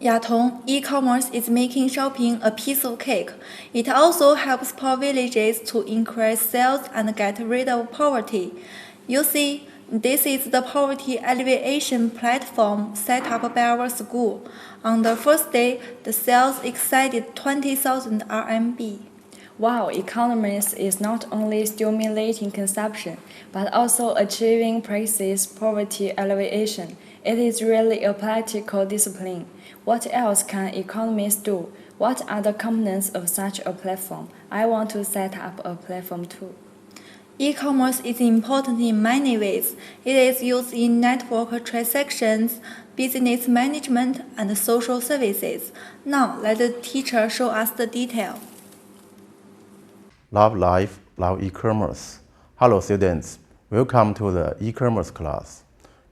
Yatong, e-commerce is making shopping a piece of cake. It also helps poor villages to increase sales and get rid of poverty. You see, this is the poverty alleviation platform set up by our school. On the first day, the sales exceeded 20,000 RMB. Wow, Ecommerce is not only stimulating consumption, but also achieving precise poverty alleviation. It is really a practical discipline. What else can economists do? What are the components of such a platform? I want to set up a platform too. E-commerce is important in many ways. It is used in network transactions, business management, and social services. Now, let the teacher show us the detail. Love life, love e-commerce. Hello students, welcome to the e-commerce class.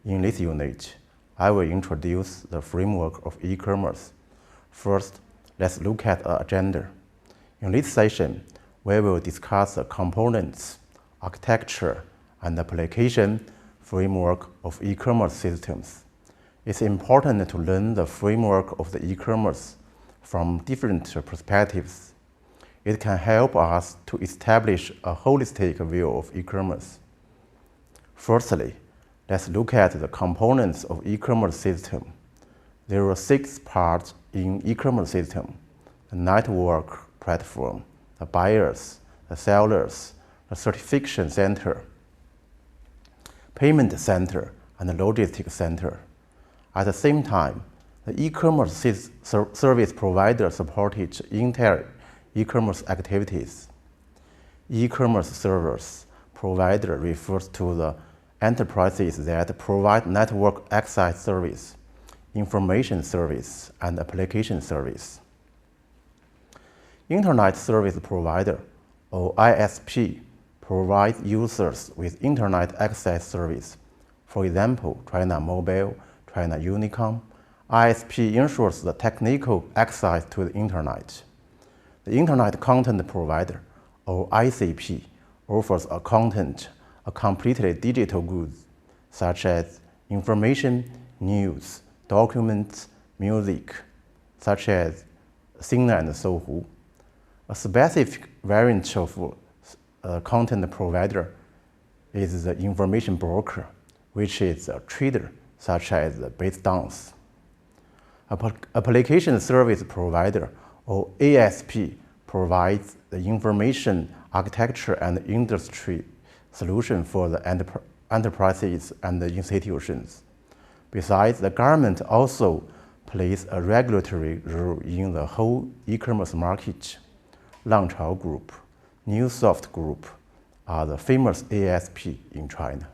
In this unit, I will introduce the framework of e-commerce. First, let's look at the agenda. In this session, we will discuss the components, architecture, and application framework of e-commerce systems. It's important to learn the framework of the e-commerce from different perspectives. It can help us to establish a holistic view of e-commerce. Firstly, let's look at the components of e-commerce system. There are 6 parts in e-commerce system: the network platform, the buyers, the sellers, the certification center, payment center, and the logistics center. At the same time, the e-commerce service provider supported entire e-commerce activities. E-commerce service provider refers to the enterprises that provide network access service, information service, and application service. Internet service provider, or ISP, provides users with internet access service. For example, China Mobile, China Unicom. ISP ensures the technical access to the internet. The Internet Content Provider, or ICP, offers a content, a completely digital goods, such as information, news, documents, music, such as Sina and Sohu. A specific variant of a content provider is the information broker, which is a trader, such as BaseDance. Application Service Provider, or ASP, provides the information architecture and industry solution for the enterprises and the institutions. Besides, the government also plays a regulatory role in the whole e-commerce market. Langchao Group, Newsoft Group are the famous ASP in China.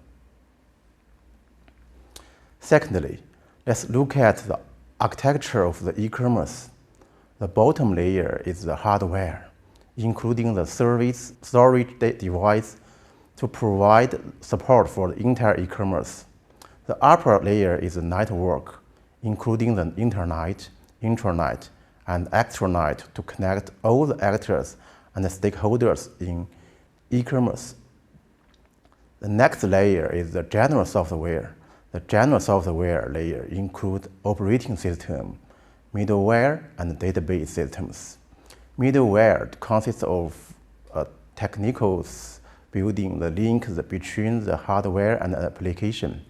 Secondly, let's look at the architecture of the e-commerce. The bottom layer is the hardware, including the service storage device to provide support for the entire e-commerce. The upper layer is the network, including the internet, intranet, and extranet to connect all the actors and the stakeholders in e-commerce. The next layer is the general software. The general software layer includes operating system, middleware, and database systems. Middleware consists of technicals building the links between the hardware and the application.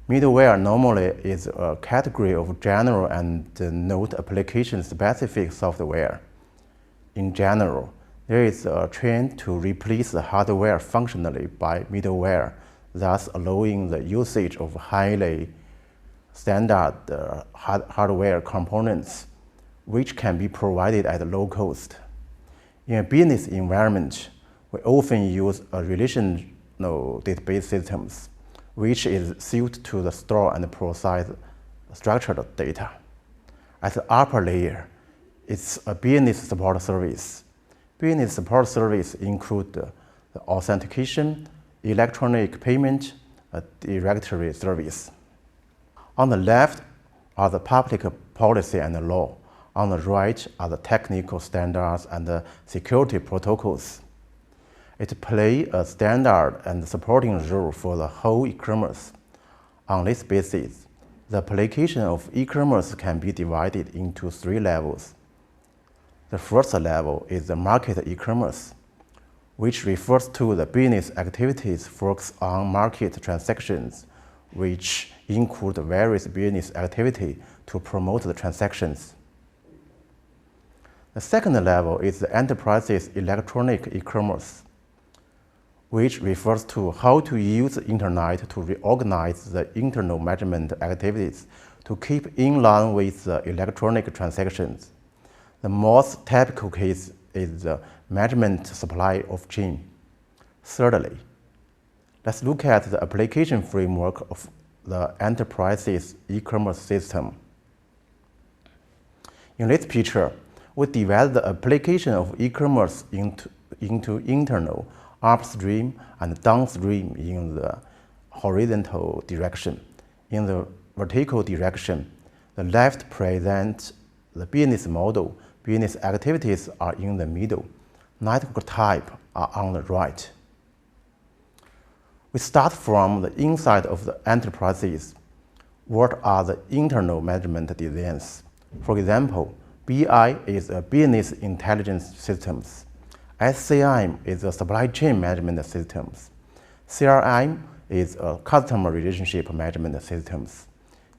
Middleware normally is a category of general and not application-specific software. In general, there is a trend to replace the hardware functionally by middleware, thus allowing the usage of highly standard hardware components, which can be provided at low cost. In a business environment, we often use a relational database systems, which is suited to the store and process structured data. At the upper layer, it's a business support service. Business support service include the authentication, electronic payment, directory service. On the left are the public policy and the law. On the right are the technical standards and the security protocols. It plays a standard and supporting role for the whole e-commerce. On this basis, the application of e-commerce can be divided into 3 levels. The first level is the market e-commerce, which refers to the business activities focused on market transactions, which include various business activities to promote the transactions. The second level is the enterprise's electronic e-commerce, which refers to how to use the internet to reorganize the internal management activities to keep in line with the electronic transactions. The most typical case is the management supply of chain. Thirdly, let's look at the application framework of the enterprise's e-commerce system. In this picture, we divide the application of e-commerce into internal, upstream, and downstream in the horizontal direction. In the vertical direction, the left presents the business model. Business activities are in the middle. Network type are on the right. We start from the inside of the enterprises. What are the internal management designs? For example, BI is a business intelligence systems. SCM is a supply chain management systems. CRM is a customer relationship management systems.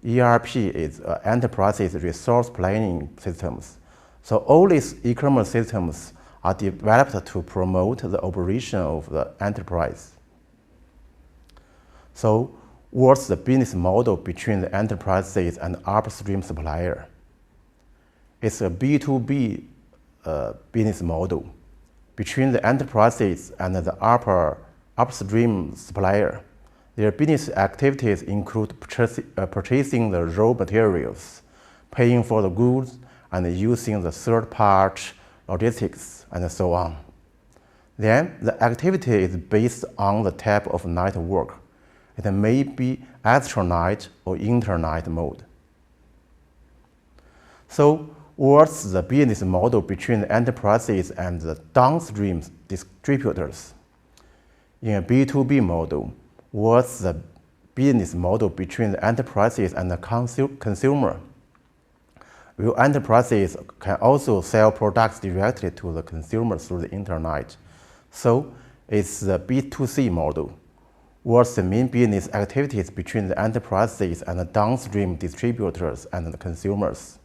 ERP is enterprise's resource planning systems. So all these e-commerce systems are developed to promote the operation of the enterprise. So what's the business model between the enterprises and upstream supplier? It's a B2B business model between the enterprises and the upstream supplier. Their business activities include purchasing the raw materials, paying for the goods, and using the third-party logistics, and so on. Then the activity is based on the type of network. It may be extranet or internet mode. So what's the business model between the enterprises and the downstream distributors? In a B2B model, what's the business model between the enterprises and the consumer? Well, enterprises can also sell products directly to the consumer through the internet. So it's the B2C model. What's the main business activities between the enterprises and the downstream distributors and the consumers?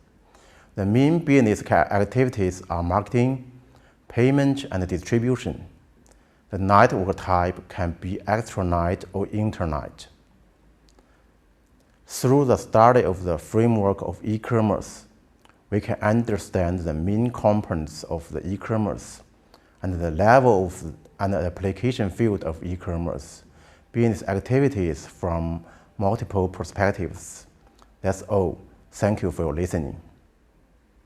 The main business activities are marketing, payment, and distribution. The network type can be extranet or internet. Through the study of the framework of e-commerce, we can understand the main components of the e-commerce and the level of and the application field of e-commerce, business activities from multiple perspectives. That's all. Thank you for listening.